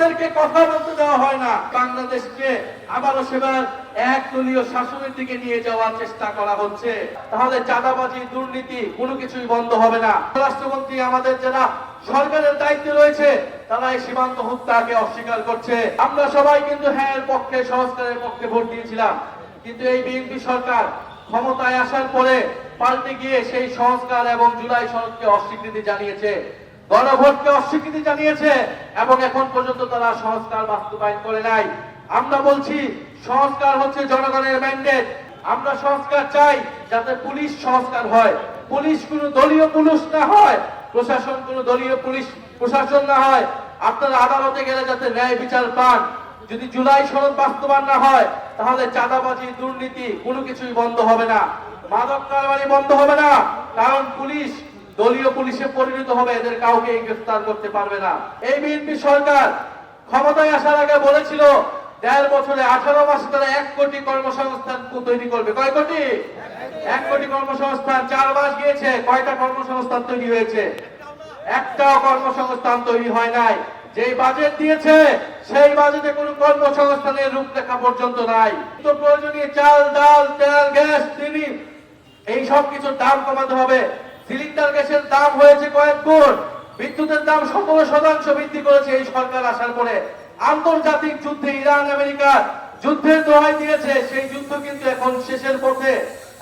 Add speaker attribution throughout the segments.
Speaker 1: আমাদেরকে কথা বলতে দেওয়া হয় না। বাংলাদেশকে আবারও সেবার একদলীয় শাসনের দিকে নিয়ে যাওয়ার চেষ্টা করা হচ্ছে। তাহলে চাঁদাবাজি, দুর্নীতি কোনো কিছুই বন্ধ হবে না। রাষ্ট্রমন্ত্রী আমাদের যারা সরকারের দায়িত্বে রয়েছে তারা এই সীমান্ত হত্যাকে অস্বীকার করছে। আমরা সবাই কিন্তু হ্যাঁ পক্ষে, সংস্কারের পক্ষে ভোট দিয়েছিলাম, কিন্তু এই বিএনপি সরকার ক্ষমতায় আসার পরে পাল্টে গিয়ে সেই সংস্কার এবং জুলাই সনদকে অস্বীকৃতি জানিয়েছে, গণভোটকে অস্বীকৃতি জানিয়েছে এবং এখন পর্যন্ত তারা সংস্কার বাস্তবায়ন করে নাই। আমরা বলছি সংস্কার হচ্ছে জনগণের ম্যান্ডেট। আমরা সংস্কার চাই যাতে পুলিশ সংস্কার হয়, পুলিশ কোনো দলীয় পুলিশ না হয়, প্রশাসন কোনো দলীয় পুলিশ প্রশাসন না হয়। আপনারা আদালতে গেলে যাতে ন্যায় বিচার পান। যদি জুলাই সনদ বাস্তবায়ন না হয় তাহলে চাঁদাবাজি, দুর্নীতি কোনো কিছুই বন্ধ হবে না, মাদক কারবারি বন্ধ হবে না, কারণ পুলিশ দলীয় পুলিশে পরিণত হবে, এদের কাউকে গ্রেফতার করতে পারবে না। এই বিএনপি সরকার ক্ষমতায় আসার আগে বলেছিল ১.৫ বছরে ১৮ মাসে তারা ১ কোটি কর্মসংস্থান তৈরি করবে। কয় কোটি? ১ কোটি কর্মসংস্থান। ৪ মাস গিয়েছে, কয়টা কর্মসংস্থান তৈরি হয়েছে? একটাও কর্মসংস্থান তৈরি হয় নাই। যেই বাজেট দিয়েছে সেই বাজেটে কোনো কর্মসংস্থানের রূপরেখা পর্যন্ত নাই। তো প্রয়োজনীয় চাল, ডাল, তেল, গ্যাস, চিনি এই সব কিছুর দাম কমাতে হবে। সিলিন্ডার গ্যাসের দাম হয়েছে কয়েক গুণ, বিদ্যুতের দাম ১৭% বৃদ্ধি করেছে এই সরকার আসার পরে। আন্তর্জাতিক যুদ্ধে ইরান আমেরিকা যুদ্ধের দোহাই দিয়েছে, সেই যুদ্ধ কিন্তু এখন শেষের পথে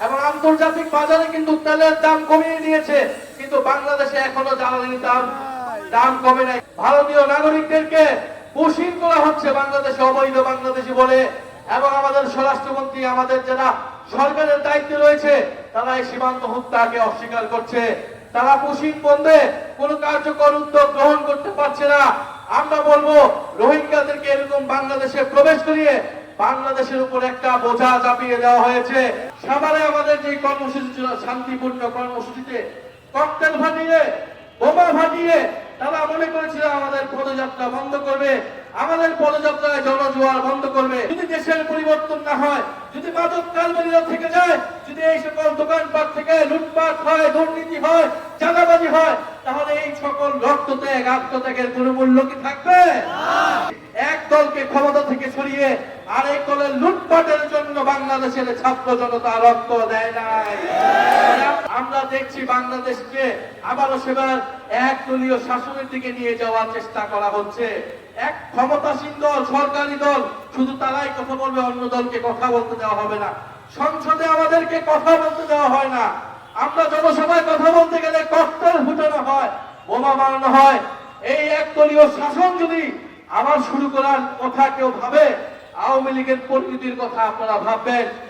Speaker 1: এবং আন্তর্জাতিক বাজারে কিন্তু তেলের দাম কমিয়ে দিয়েছে, কিন্তু বাংলাদেশে এখনো জ্বালানির দাম কমে নাই। ভারতীয় নাগরিকদেরকে পুশিং করা হচ্ছে বাংলাদেশে অবৈধ বাংলাদেশি বলে, এবং আমাদের স্বরাষ্ট্রমন্ত্রী আমাদের যারা সরকারের দায়িত্বে রয়েছে তারা এই সীমান্ত হত্যাকে অস্বীকার করছে। তারা পুশিং বন্ধে কোনো কার্যকর উদ্যোগ গ্রহণ করতে পারছে না। আমরা বলবো রোহিঙ্গাদেরকে এরকম বাংলাদেশে প্রবেশ করিয়ে বাংলাদেশের উপর একটা বোঝা চাপিয়ে দেওয়া হয়েছে। সাভারে আমাদের যে কর্মসূচি ছিল শান্তিপূর্ণ কর্মসূচিতে ককটেল ফাটিয়ে, বোমা ফাটিয়ে তারা মনে করেছিল আমাদের পদযাত্রা বন্ধ করবে, আমাদের পদযাত্রায় জনজোয়ার বন্ধ করবে। যদি দেশের পরিবর্তন না হয়, যদি মাদক কারবারিরা থেকে যায়, যদি এই সকল দোকানপাট থেকে লুটপাট হয়, দুর্নীতি হয়, চাঁদাবাজি হয়, তাহলে এই সকল রক্তত্যাগ, আত্মত্যাগের কোনো মূল্য কি থাকবে? এক দলকে ক্ষমতা থেকে সরিয়ে আরেক দলের লুটপাটের জন্য বাংলাদেশের ছাত্র জনতা রক্ত দেয় নাই। আমরা দেখছি বাংলাদেশকে আবারও সেবার একদলীয় শাসনের দিকে নিয়ে যাওয়ার চেষ্টা করা হচ্ছে। এক ক্ষমতাসীন দল, সরকারি দল, শুধু তারাই কথা বলবে, অন্য দলকে কথা বলতে দেওয়া হবে না। সংসদে আমাদেরকে কথা বলতে দেওয়া হয় না। আমরা জনসভায় কথা বলতে গেলে ককটেল ফুটানো হয়, বোমা বানানো হয়। এই একদলীয় শাসন যদি আবার শুরু করার কথা কেউ ভাবে, আওয়ামী লীগের পরিণতির কথা আপনারা ভাববেন।